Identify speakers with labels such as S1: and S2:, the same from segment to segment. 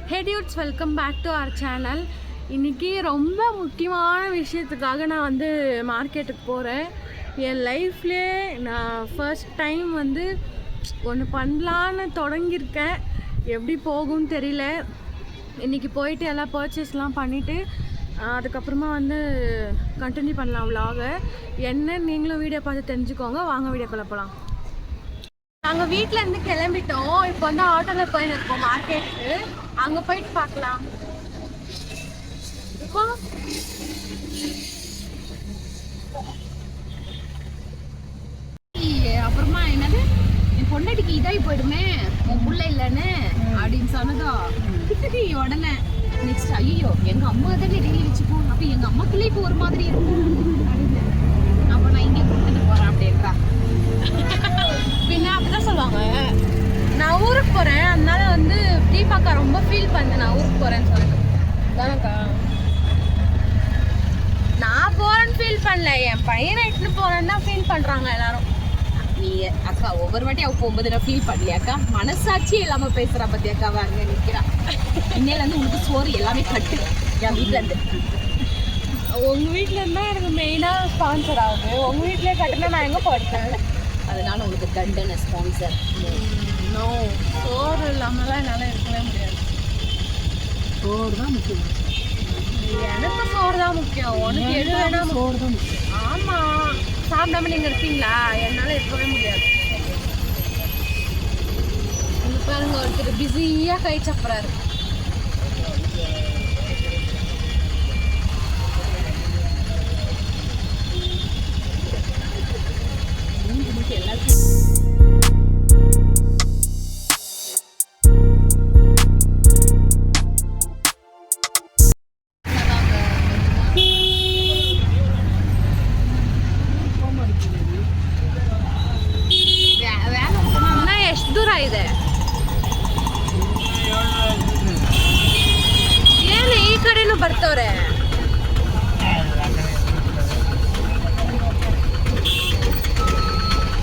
S1: Hey dudes, welcome back to our channel. இன்னைக்கு ரொம்ப முக்கியமான விஷயத்துக்காக நான் வந்து மார்க்கெட்டுக்கு போகிறேன். என் லைஃப்லேயே நான் ஃபர்ஸ்ட் டைம் வந்து ஒன்று பண்ணலான்னு தொடங்கியிருக்கேன். எப்படி போகும்னு தெரியல. இன்றைக்கி போயிட்டு எல்லாம் பர்ச்சேஸ்லாம் பண்ணிவிட்டு அதுக்கப்புறமா வந்து கண்டினியூ பண்ணலாம் vlog. என்ன நீங்களும் வீடியோ பார்த்து தெரிஞ்சுக்கோங்க. வாங்க வீடியோக்குள்ள போகலாம். நாங்கள் வீட்டிலேருந்து கிளம்பிட்டோம். இப்போ வந்து ஆட்டோவில் போயிருக்கோம் மார்க்கெட்டுக்கு. அங்கே போயிட்டு பார்க்கலாம். இப்போ
S2: அப்புறமா என்னது என் பொண்டாட்டிக்கு இதாகி போயிடுமே உன் புள்ள இல்லைன்னு அப்படின்னு சொன்னதோ உடனே நெக்ஸ்ட் ஐயோ எங்கள் அம்மா தானே டெய்லி வச்சுப்போம், அப்போ எங்கள் அம்மாக்குள்ளே இப்போ ஒரு மாதிரி இருக்கும் அப்படின்னு அப்போ நான் இங்கே கூப்பிட்டு போகிறேன் அப்படின்றா.
S1: பின்ன அப்படிதான் சொல்லுவாங்க. நான் ஊருக்கு போகிறேன், அதனால வந்து தீபாக்கா ரொம்ப ஃபீல் பண்ணேன் நான் ஊருக்கு போகிறேன்னு சொல்லிட்டு தானக்கா. நான் போகிறேன்னு ஃபீல் பண்ணல, என் பையனை இட்டுன்னு போகிறேன்னு தான் ஃபீல் பண்ணுறாங்க எல்லாரும்.
S2: நீ அக்கா ஒவ்வொரு வாட்டி அவ போகும்போது நான் ஃபீல் பண்ணலையாக்கா, மனசாட்சியே இல்லாமல் பேசுகிறா பற்றி அக்காவை அங்கே நிற்கிறா. இன்னையிலேருந்து உனக்கு சோறு எல்லாமே கட்டு என் வீட்டிலேருந்து.
S1: உங்கள் வீட்டிலேருந்து தான் எனக்கு மெயினாக ஸ்பான்சர் ஆகுது. உங்கள் வீட்டிலே கட்டினா நான் எங்கே போட்டேன்.
S2: அதனால உனக்கு கண்டன ஸ்பான்சர்.
S1: நோ, சோறு இல்லாமலாம் என்னால் இருக்கவே முடியாது.
S2: சோறு தான் முக்கியம்.
S1: எனக்கு சோறு தான் முக்கியம். உனக்கு எது வேணாம்
S2: சோறு தான் முக்கியம்.
S1: ஆமாம், சாப்பிடாம நீங்கள் இருக்கீங்களா? என்னால் இருக்கவே முடியாது. இந்த பாருங்க, ஒருத்தர் பிஸியாக கை சப்புறாரு. ಎಷ್ಟು ದೂರ ಇದೆ? ಏನು ಈ ಕಡೆನೂ ಬರ್ತವ್ರೆ?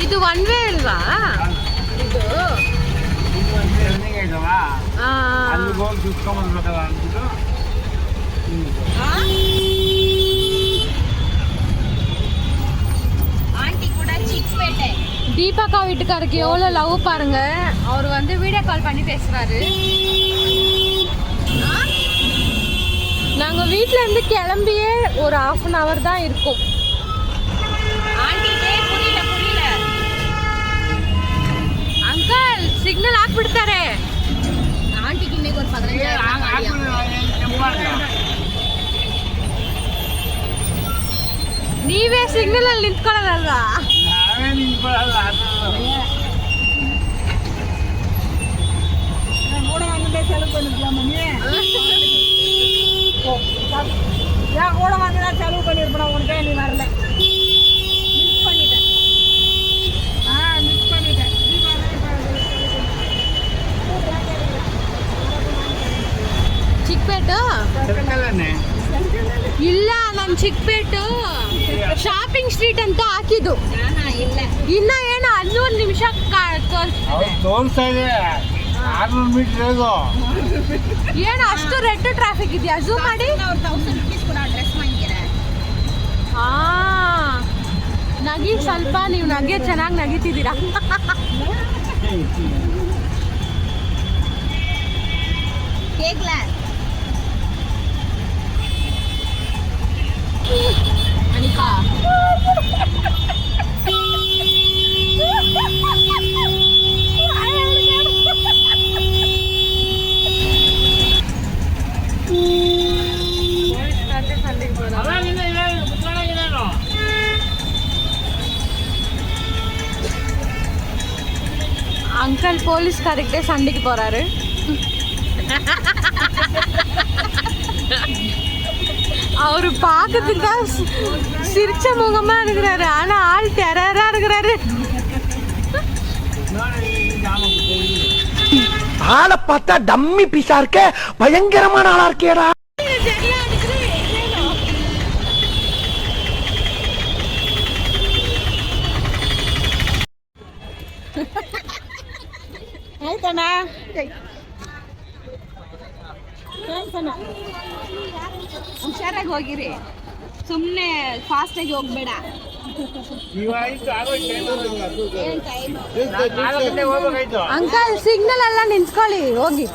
S1: ಇದು ಒನ್ ವೇ ಅಲ್ವಾ? ಇದು
S2: ஆண்டி கூட சிக்பேட்டை
S1: தீபாக்கா வீட்டுக்காருக்கு எவ்வளோ லவ் பாருங்க. அவர் வந்து வீடியோ கால் பண்ணி பேசுறாரு. நாங்கள் வீட்டில் இருந்து கிளம்பியே ஒரு 1/2 hour தான் இருக்கும்.
S2: புரியல
S1: ಅಂಕಲ್ ಸಿಗ್ನಲ್ ಹಾಕ್ಬಿಡ್ತಾರೆ.
S2: ஆண்டிக்கு இன்னைக்கு ஒரு 15,000
S1: ನೀವೇ ಸಿಗ್ನಲ್ ಅಲ್ಲಿ ನಿಂತ್ಕೊಳ್ಳೋದಲ್ವಾ?
S2: கூட வந்து செலவு பண்ணிருக்கலாம் ஏன் கூட வந்து செலவு பண்ணிருப்பா உனக்கே நீ வரல. மிஸ் பண்ணிட்டேன். மிஸ் பண்ணிட்டேன்.
S1: ಚಿಕ್ಕಪೇಟು ಇಲ್ಲ, ನಾನು ಚಿಕ್ಕಪೇಟು ಶಾಪಿಂಗ್ ಸ್ಟ್ರೀಟ್ ಅಂತ ಹಾಕಿದ್ದು.
S2: ಇಲ್ಲ
S1: ಇನ್ನ ಏನು 11 ನಿಮಿಷ
S3: ತೋರಿಸ್ತಾ ಇದೆ. 600 ಮೀಟರ್
S1: ಏನು ಅಷ್ಟು ರೆಡ್ ಟ್ರಾಫಿಕ್ ಇದೆಯಾ? ಝೂಮ್ ಮಾಡಿ.
S2: 1000 rupees ಕೂಡ ಡ್ರೆಸ್ ಮಾಡಿದ್ದೀರಾ?
S1: ನಗಿ ಸ್ವಲ್ಪ, ನೀವು ನಗೆ ಚೆನ್ನಾಗಿ ನಗಿತಿದ್ದೀರಾ.
S2: ಕೇಕ್ಲ ಅನಿಕಾ
S1: அங்கிள் போலீஸ்காரர்கிட்டே சண்டைக்கு போறாரு. அவரு பார்க்கறதுக்கு சிரிச்ச முகமா இருக்கிறாரு, ஆனா ஆள் டெரரா இருக்கிறாரு.
S4: ஆளை பார்த்தா டம்மி பீஸா இருக்க, பயங்கரமான ஆளா இருக்கேடா.
S2: ಆಯ್ತಣ್ಣ ಹುಷಾರಾಗಿ ಹೋಗಿರಿ, ಸುಮ್ಮನೆ ಫಾಸ್ಟಾಗಿ ಹೋಗ್ಬೇಡ.
S1: ಅಂಕಲ್ ಸಿಗ್ನಲ್ ಎಲ್ಲ ನಿಂತ್ಕೊಳ್ಳಿ ಹೋಗಿ.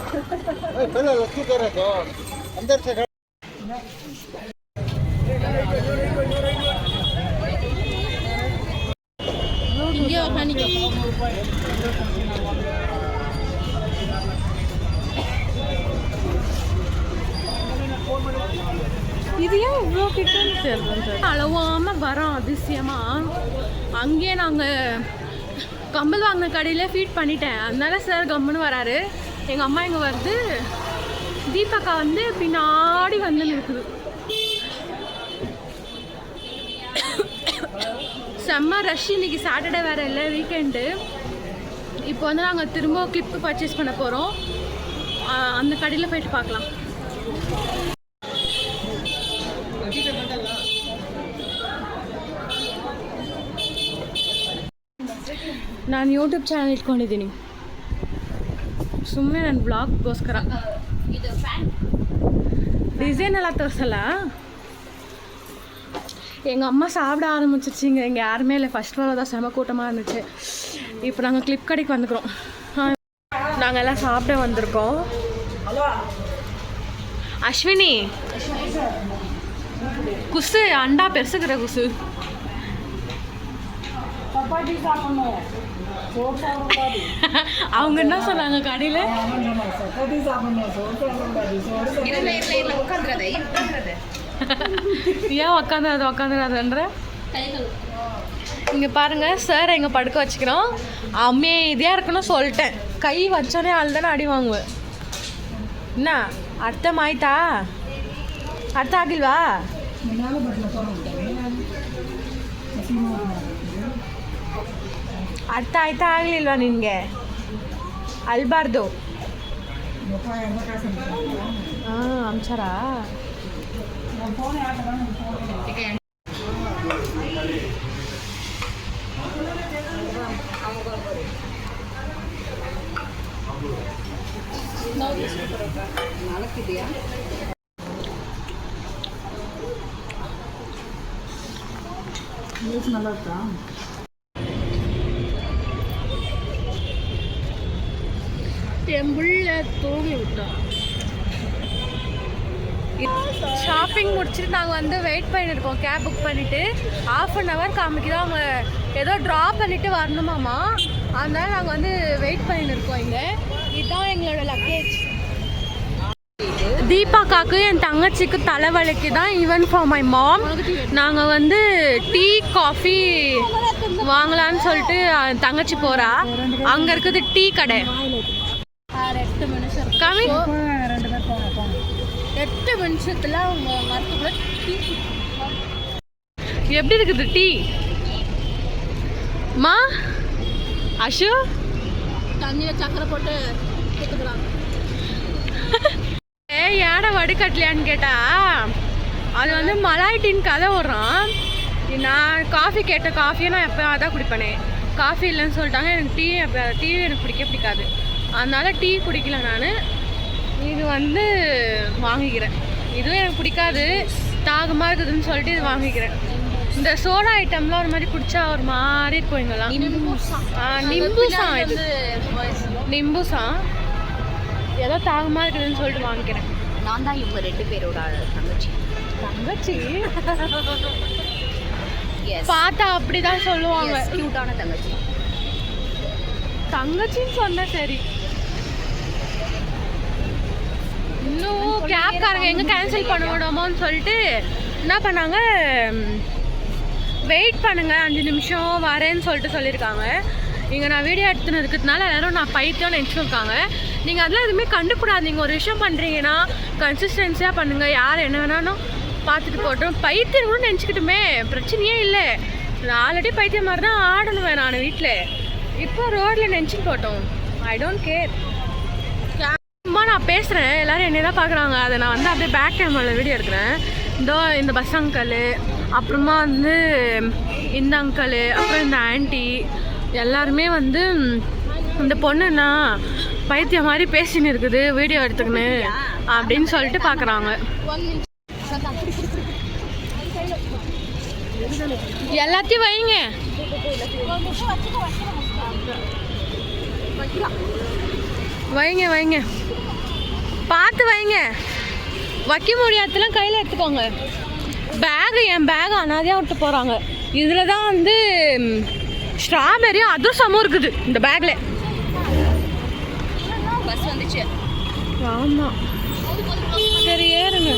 S1: இது ஏன் இவ்வளோ கிட்டன்னு தெரியல, அளவாமல் வரோம் அதிசயமாக. அங்கேயே நாங்கள் கம்பல் வாங்கின கடையிலே ஃபீட் பண்ணிட்டேன், அதனால சார் கம்முன்னு வராரு. எங்கள் அம்மா இங்கே வருது, தீபக்கா வந்து பின்னாடி வந்து இருக்குது. செம்ம ரஷ். இன்னைக்கு சாட்டர்டே வேறு இல்லை, வீக்கெண்டு. இப்போ வந்து நாங்கள் திரும்ப கிளிப்பு பர்ச்சேஸ் பண்ண போகிறோம். அந்த கடையில் போயிட்டு பார்க்கலாம். ನಾನು ಯೂಟ್ಯೂಬ್ ಚಾನಲ್ ಇಟ್ಕೊಂಡಿದ್ದೀನಿ, ಸುಮ್ಮನೆ ನನ್ನ ಬ್ಲಾಗ್ಗೋಸ್ಕರ. ಡಿಸೈನ್ ಎಲ್ಲ ತೋರಿಸಲ್ಲ. எங்கள் அம்மா சாப்பிட ஆரம்பிச்சிருச்சிங்க. இங்கே யாருமே இல்லை, ஃபஸ்ட் ஃப்ளோரில் தான் செம கூட்டமாக இருந்துச்சு. இப்போ நாங்கள் கிளிப் கடைக்கு வந்துக்கிறோம். நாங்கள் எல்லாம் சாப்பிட வந்திருக்கோம். அஸ்வினி குசு அண்டா பெருசுக்கிற குசு அவங்க என்ன சொன்னாங்க கடையில்? ஏன் உக்காந்துறாதுன்ற? இங்கே பாருங்கள் சார் எங்கே படுக்க வச்சுக்கிறோம். அமைதியாக இருக்கணும் சொல்லிட்டேன். கை வச்சோடனே ஆள் தானே அடி வாங்குவேன். என்ன ಅರ್ಥ ಆಯ್ತಾ? ಅರ್ಥ ಆಗಿಲ್ವಾ? ಅರ್ಥ ಆಯ್ತಾ ಆಗಲಿಲ್ವಾ ನಿನಗೆ? ಅಲ್ಬಾರ್ದು. ಹಾಂ ಅಂಚಾರ என் புள்ள தூங்கி விட்டோம். ஷாப்பிங் முடிச்சுட்டு நாங்கள் வந்து வெயிட் பண்ணியிருக்கோம். கேப் புக் பண்ணிவிட்டு ½ hour காமிக்குதான். அவங்க ஏதோ ட்ராப் பண்ணிவிட்டு வரணுமாம்மா, அதனால நாங்கள் வந்து வெயிட் பண்ணியிருக்கோம். இங்கே இதுதான் எங்களோட லக்கேஜ். தீபாக்காக்கு என் தங்கச்சிக்கு தலைவலிக்கு தான். Even for my mom. நாங்கள் வந்து டீ காஃபி வாங்கலான்னு சொல்லிட்டு தங்கச்சி போகிறா. அங்கே இருக்குது டீ கடை. 8 நிமிஷத்தில் அவங்க மரத்துக்குள்ள டீ. எப்படி இருக்குது டீ மா? அஷு தண்ணியில் சக்கரை போட்டு கொடுத்துக்கிறாங்க. ஏடை வடுக்கட்டலையான்னு கேட்டால் அது வந்து மலாய் டீன்னு கதை விட்றான். நான் காஃபி கேட்டேன், காஃபியை நான் எப்போ அதான் குடிப்பேனே. காஃபி இல்லைன்னு சொல்லிட்டாங்க. எனக்கு டீ எனக்கு பிடிக்காது, அதனால டீ குடிக்கல நான். இது வந்து வாங்கிக்கிறேன். இதுவும் எனக்கு பிடிக்காது, தாகமாக இருக்குதுன்னு சொல்லிட்டு இது வாங்கிக்கிறேன். இந்த சோடா ஐட்டம்லாம் ஒரு மாதிரி குடிச்சா ஒரு மாதிரி இருக்கும். இங்கெல்லாம் நிம்பூசா, இது நிம்பூசா ஏதோ தாகமாக இருக்குதுன்னு சொல்லிட்டு வாங்கிக்கிறேன்.
S2: நான் தான் இவங்க 2 பேரோட தங்கச்சி.
S1: பார்த்தா அப்படிதான் சொல்லுவாங்க.
S2: கியூட்டான தங்கச்சி.
S1: தங்கச்சின்னு சொன்னா சரி. இன்னும் கேப்காரங்க எங்கே கேன்சல் பண்ண விடாமோன்னு சொல்லிட்டு என்ன பண்ணாங்க, வெயிட் பண்ணுங்க 5 நிமிஷம் வரேன்னு சொல்லிட்டு சொல்லியிருக்காங்க. இங்கே நான் வீடியோ எடுத்துன்னு இருக்கிறதுனால எல்லாரும் நான் பைத்தியம் நினச்சிருக்காங்க. நீங்கள் அதெல்லாம் எதுவுமே கண்டுக்கூடாது. ஒரு விஷயம் பண்ணுறீங்கன்னா கன்சிஸ்டன்சியாக பண்ணுங்கள். யார் என்ன வேணாலும் பார்த்துட்டு போட்டோம். பைத்தியம் கூட நினச்சிக்கிட்டுமே பிரச்சனையே இல்லை. நான் ஆல்ரெடி பைத்தியம் மாதிரி தான் ஆடணுவேன் நான் வீட்டில். இப்போ ரோட்டில் நினச்சிட்டு போட்டோம். I don't care. சும்மா நான் பேசுகிறேன், எல்லோரும் என்னை தான் பார்க்குறாங்க. அதை நான் வந்து அப்படியே பேக் கேமராவில் வீடியோ எடுக்கிறேன். இந்த பஸ் அங்கிள், அப்புறமா வந்து இந்த அங்கிள், அப்புறம் இந்த ஆண்டி எல்லாருமே வந்து இந்த பொண்ணுன்னா பைத்தியம் மாதிரி பேசின்னு இருக்குது வீடியோ எடுத்துக்கின்னு அப்படின்னு சொல்லிட்டு பார்க்குறாங்க. எல்லாத்தையும் வைங்க, வைங்க வைங்க, பார்த்து வைங்க. வைக்க முடியாதெல்லாம் கையில் எடுத்துக்கோங்க. பேகு, என் பேகு அனாதையாக விட்டு போகிறாங்க. இதில் தான் வந்து ஸ்ட்ராபெரியும் அதிரசமும் இருக்குது இந்த பேக்கில்.
S2: பஸ் வந்துச்சு.
S1: ஆமாம், சரி ஏறுங்க.